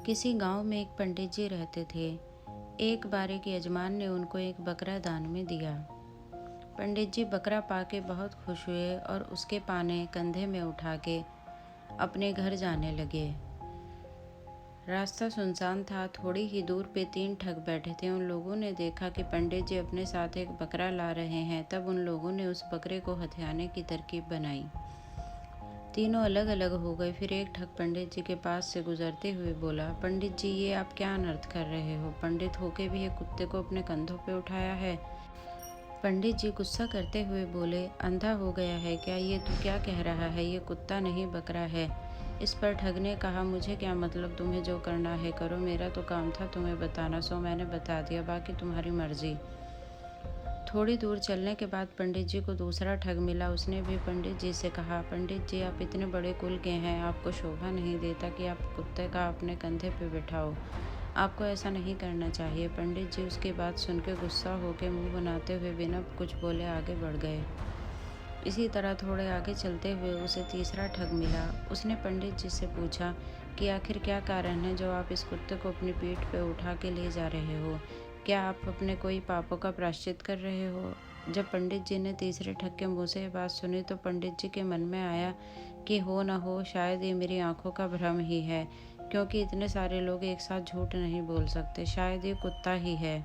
किसी गांव में एक पंडित जी रहते थे। एक बार एक यजमान ने उनको एक बकरा दान में दिया। पंडित जी बकरा पाके बहुत खुश हुए और उसके पाने कंधे में उठा के अपने घर जाने लगे। रास्ता सुनसान था। थोड़ी ही दूर पे 3 ठग बैठे थे। उन लोगों ने देखा कि पंडित जी अपने साथ एक बकरा ला रहे हैं। तब उन लोगों ने उस बकरे को हथियाने की तरकीब बनाई। तीनों अलग अलग हो गए। फिर एक ठग पंडित जी के पास से गुजरते हुए बोला, पंडित जी, ये आप क्या अनर्थ कर रहे हो? पंडित होके भी एक कुत्ते को अपने कंधों पे उठाया है। पंडित जी गुस्सा करते हुए बोले, अंधा हो गया है क्या? ये तू क्या कह रहा है? ये कुत्ता नहीं बकरा है। इस पर ठग ने कहा, मुझे क्या मतलब, तुम्हें जो करना है करो। मेरा तो काम था तुम्हें बताना, सो मैंने बता दिया, बाकी तुम्हारी मर्जी। थोड़ी दूर चलने के बाद पंडित जी को दूसरा ठग मिला। उसने भी पंडित जी से कहा, पंडित जी, आप इतने बड़े कुल के हैं, आपको शोभा नहीं देता कि आप कुत्ते का अपने कंधे पे बिठाओ। आपको ऐसा नहीं करना चाहिए। पंडित जी उसकी बात सुन के गुस्सा होकर मुंह बनाते हुए बिना कुछ बोले आगे बढ़ गए। इसी तरह थोड़े आगे चलते हुए उसे तीसरा ठग मिला। उसने पंडित जी से पूछा कि आखिर क्या कारण है जो आप इस कुत्ते को अपनी पीठ पे उठा के ले जा रहे हो? क्या आप अपने कोई पापों का प्रायश्चित कर रहे हो? जब पंडित जी ने तीसरे ठग के मुंह से ये बात सुनी तो पंडित जी के मन में आया कि हो न हो शायद ये मेरी आंखों का भ्रम ही है, क्योंकि इतने सारे लोग एक साथ झूठ नहीं बोल सकते। शायद ये कुत्ता ही है।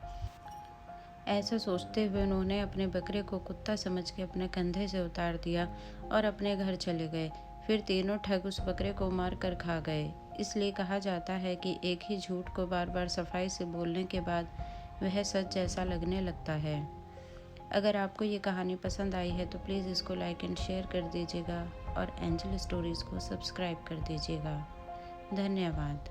ऐसा सोचते हुए उन्होंने अपने बकरे को कुत्ता समझ के अपने कंधे से उतार दिया और अपने घर चले गए। फिर तीनों ठग उस बकरे को मार कर खा गए। इसलिए कहा जाता है कि एक ही झूठ को बार बार सफाई से बोलने के बाद वह सच जैसा लगने लगता है। अगर आपको ये कहानी पसंद आई है तो प्लीज़ इसको लाइक एंड शेयर कर दीजिएगा और एंजल स्टोरीज़ को सब्सक्राइब कर दीजिएगा। धन्यवाद।